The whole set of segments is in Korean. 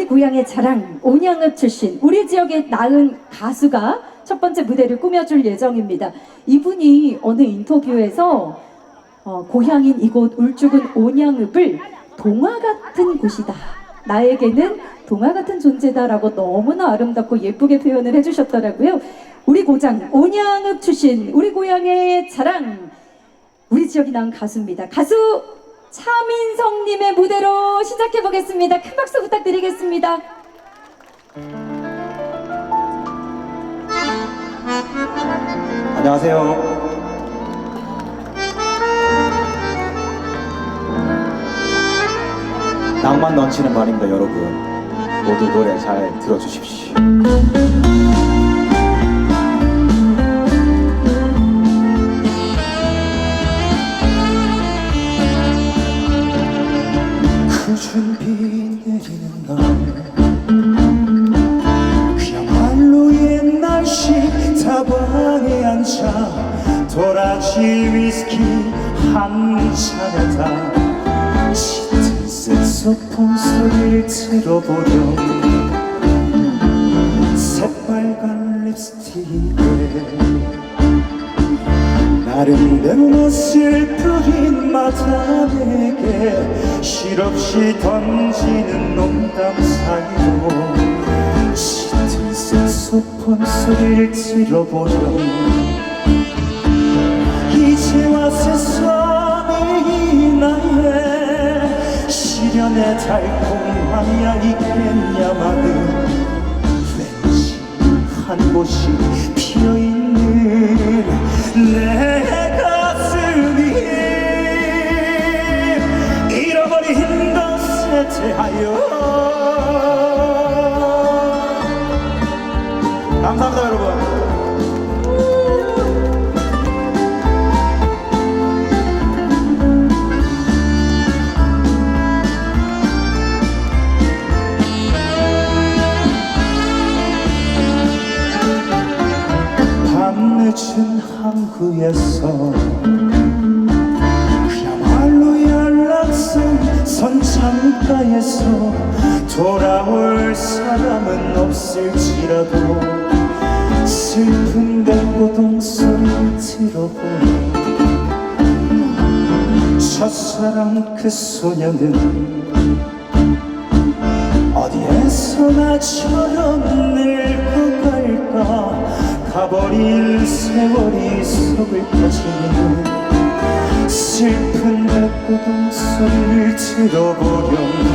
고향의 자랑, 온양읍 출신 우리 지역의 낳은 가수가 첫 번째 무대를 꾸며줄 예정입니다. 이분이 어느 인터뷰에서 고향인 이곳 울주군 온양읍을 동화 같은 곳이다, 나에게는 동화 같은 존재다라고 너무나 아름답고 예쁘게 표현을 해주셨더라고요. 우리 고장 온양읍 출신 우리 고향의 자랑, 우리 지역이 낳은 가수입니다. 가수 차민성님의 무대로 시작해보겠습니다. 큰 박수 부탁드리겠습니다. 안녕하세요. 낭만 넘치는 말입니다, 여러분. 모두 노래 잘 들어주십시오. 푸준 비 내리는 날, 그야말로 옛날식 다방에 앉아 도라지 위스키 한 잔에다 짙은 색소폰 소리를 들어보렴. 새빨간 립스틱에 나름대로 멋을 뿌린 마담에게 실없이 던지는 농담 사이로 짙은 색소폰 소리를 들어보렴. 이제와 세상이 나의 시련의 달콤함이야 있겠냐마는 왠지 한 곳이 피어있는 내 가슴이 잃어버린 것에 대하여. 감사합니다, 여러분. 밤늦은 항구에서 그야말로 연락선 선창가에서 돌아올 사람은 없을지라도 슬픈 백고동 소리를 들어보니 첫사랑 그 소녀는 어디에서 나처럼 늙고 갈까. 가버린 세월이 속을 터지는 슬픈 백고동 소리를 들어보려니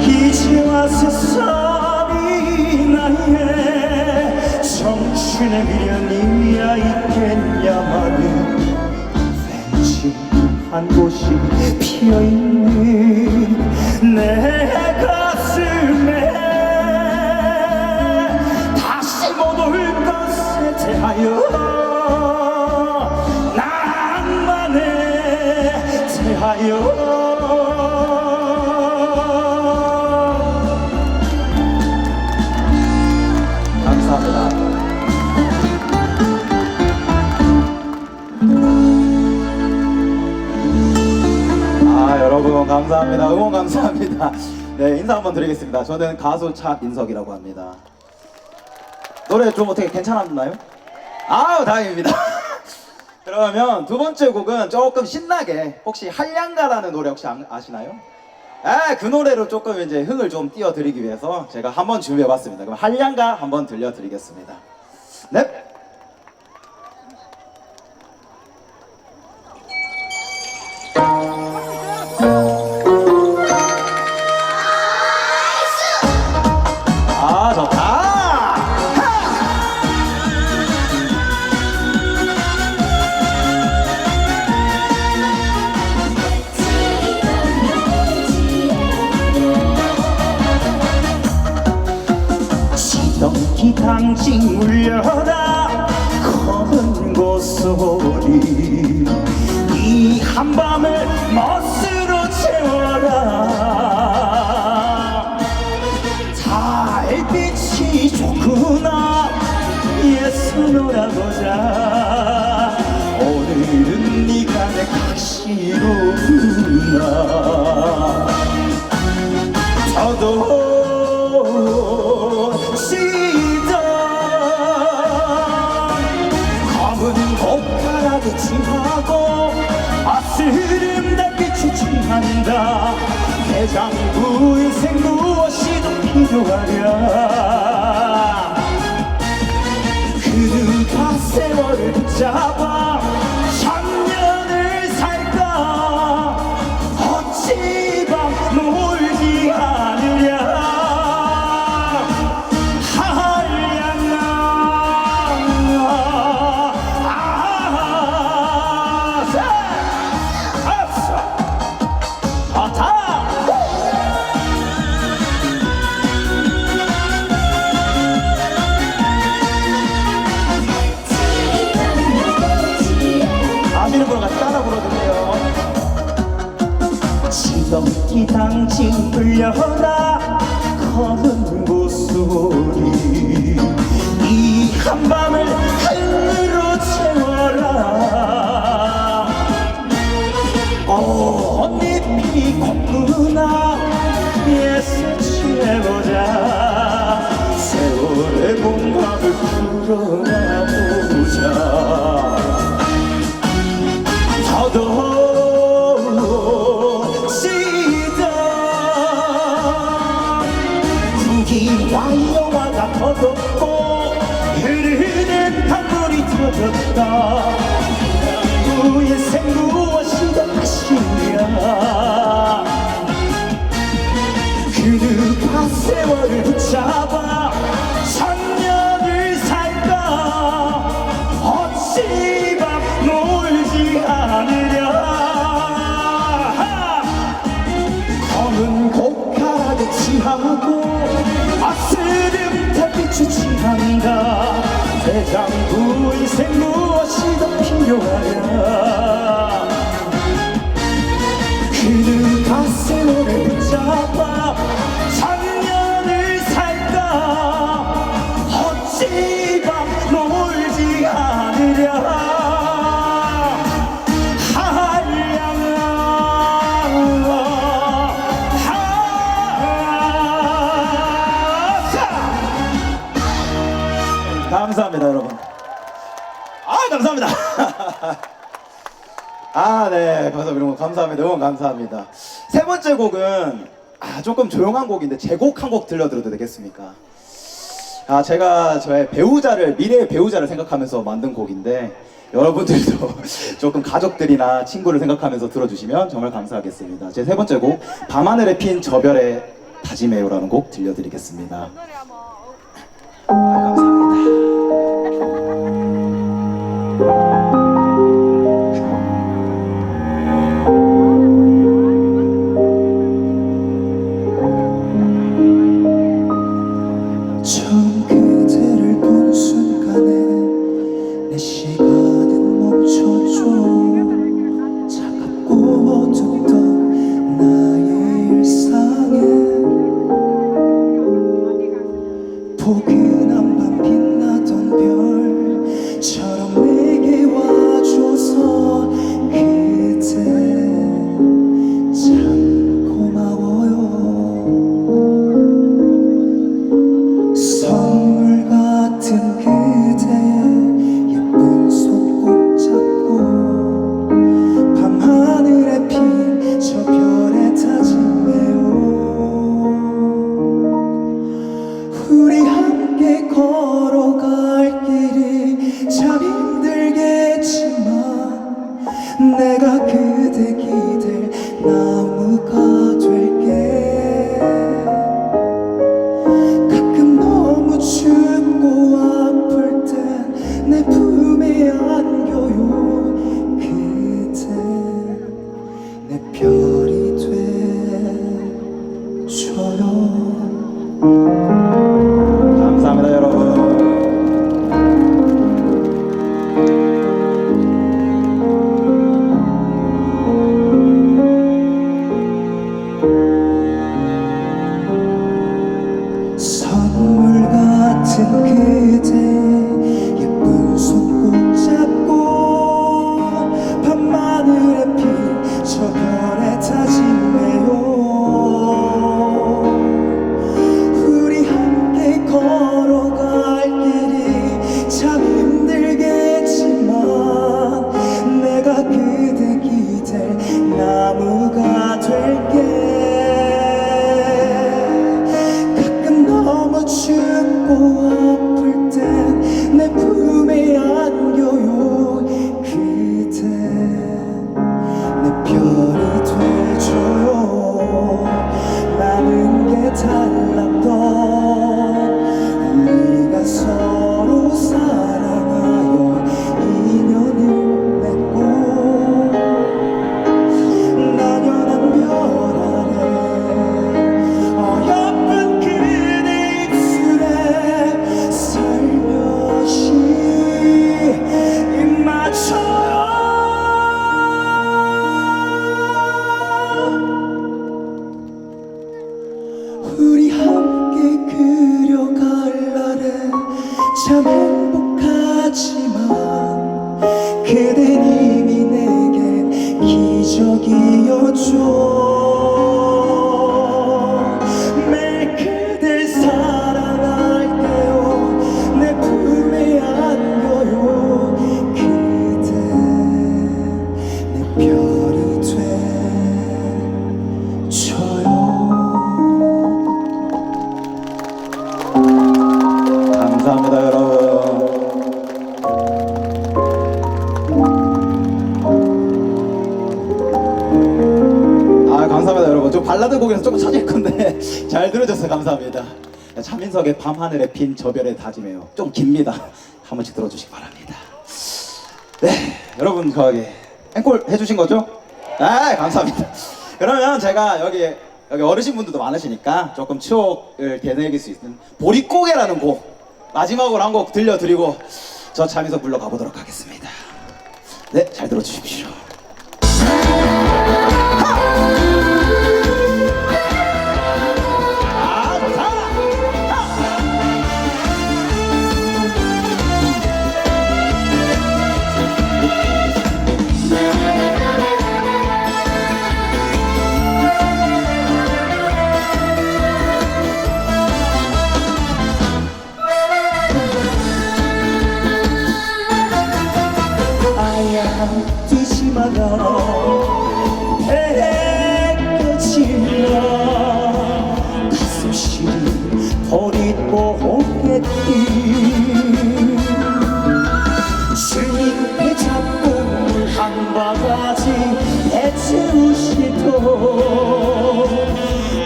이제와 세상이 나의 청춘의 미련이야 있겠냐마는 왠지 한 곳이 피어있는 내 가슴에 대하여 낭만에 대하여. 감사합니다. 여러분 감사합니다. 응원 감사합니다. 네, 인사 한번 드리겠습니다. 저는 가수 차민석이라고 합니다. 노래 좀 어떻게 괜찮았나요? 아우, 다행입니다. 그러면 두 번째 곡은 조금 신나게, 혹시 한량가라는 노래 혹시 아시나요? 그 노래로 조금 이제 흥을 좀 띄워드리기 위해서 제가 한번 준비해봤습니다. 그럼 한량가 한번 들려드리겠습니다. 네. 좋다. 시동기 당직 울려라 검은 고소리, 이 한밤을 멋으로 채워라. 달빛이 좋구나 예수 놀아보자. 오늘은 네가 내 각시로구나. 저도 대장부 인생 무엇이 더 필요하랴 그누가 세월을 붙잡아 천년을 살까 어찌 밤 놀지 않으랴 한량아 아시는 분은 같이 따라 불러주세요. 지덕기 당진 불려라 검은 고소리 이 한밤을 하늘로 채워라 꽃잎이 걷구나 예스 채워자 세월의 공합을 풀어나보자 더더욱 시다 구기와 영화가 터졌고 흐르는 강물이 터졌다 인생 무엇이 더 아쉬냐 그누가 세월을 붙잡아 천년을 살까 어찌 밤 놀지 않으랴 검은 곡가락에 취하고 아스름 달빛이 취한다 대장부 인생 무엇이 더 필요하랴 그누가 세월을 붙잡아 천년을 살까 어찌 밤 놀지 않으랴 감사합니다 여러분. 감사합니다. 네 여러분 감사합니다. 너무 감사합니다. 세 번째 곡은 조금 조용한 곡인데 제 곡 한 곡 들려드려도 되겠습니까? 제가 저의 배우자를 미래의 배우자를 생각하면서 만든 곡인데 여러분들도 조금 가족들이나 친구를 생각하면서 들어주시면 정말 감사하겠습니다. 제 세 번째 곡 밤하늘에 핀 저 별에 다짐해요라는 곡 들려드리겠습니다. 감사합니다. 처음 그대를 본 순간에 내 시간은 멈췄죠. 차갑고 어둡던 나의 일상에 포근한 밤 빛나던 별처럼 내게 와줘서 그대 참 고마워요. 선물 같은 그대의 예쁜 손 꼭 잡고 밤하늘에 핀 저 별에 다짐해요. 우리 함께 걸어갈 길이 참 힘들겠지만 내가 그대 기댈 나무가 될게. 가끔 너무 춥고 아플 땐 내 품에 안겨요. 그대 내 별이 돼줘요. 감사합니다 여러분. 참 행복하지만 그댄 이미 내겐 기적이었죠. 매일 그댈 사랑할게요. 내 품에 안겨요. 그댄 내 별이 돼줘요. 감사합니다, 여러분. 아, 감사합니다, 여러분. 좀 발라드 곡에서 조금 찾을 건데 잘 들어줘서 감사합니다. 차민석의 밤하늘에 핀 저 별의 다짐이에요. 좀 깁니다. 한 번씩 들어주시기 바랍니다. 네, 여러분 거기 앵콜 해주신 거죠? 아, 감사합니다. 그러면 제가 여기 어르신분들도 많으시니까 조금 추억을 되새길 수 있는 보릿고개라는 곡 마지막으로 한 곡 들려드리고 저 차민석 불러가 보도록 하겠습니다. 네, 잘 들어주십시오. 아, 좋다! 아야 뛰지 마라 해거지마 가슴 시린 버릿고개띠 주님의 잡고 한 바가지 해치우시던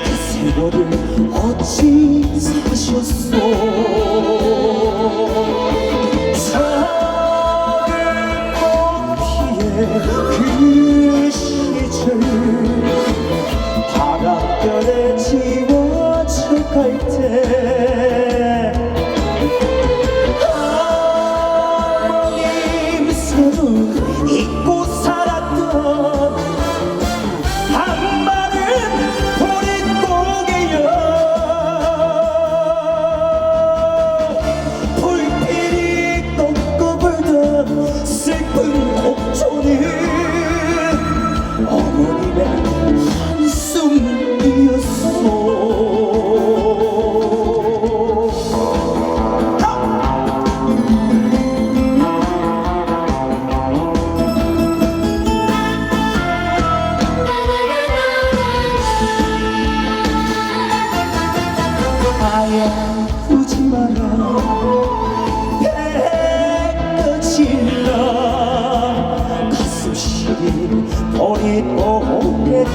그 세월을 어찌 사셨소. 그 시절 바람결에 지워져 갈 때 어머님 손을 잊고 살았던 한 마른 보릿고개여 불길이 꺾고 불던 슬픈 곡조는 어머님의 한숨이었어. 아야 울지 마라 해거질러 가슴 시린 버릿고개띠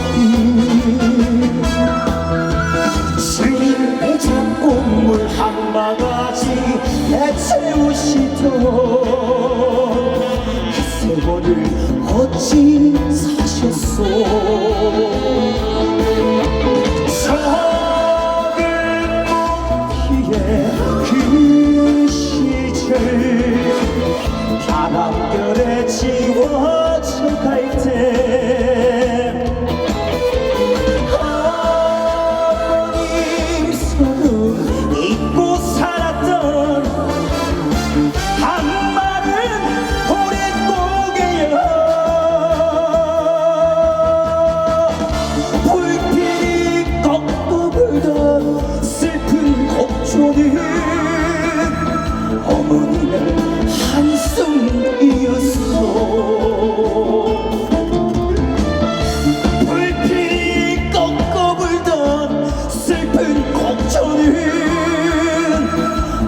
주님의 잡고 물 한 바가지 내채우시던 그 세월을 어찌 사셨소. 그 시절 바람결에 지워져 갈 때 어머님 손을 잊고 살았던 한 마른 보릿고개여 불길이 꺾고 불던 슬픈 곡조는 어머님의 한숨이었어. 불길이 꺾고 불던 슬픈 곡조는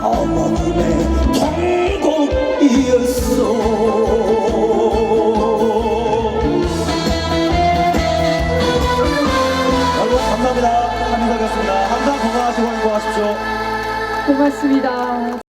어머님의 통곡이었어. 여러분 감사합니다. 한민석이었습니다. 항상 건강하시고 행복하십시오. 고맙습니다.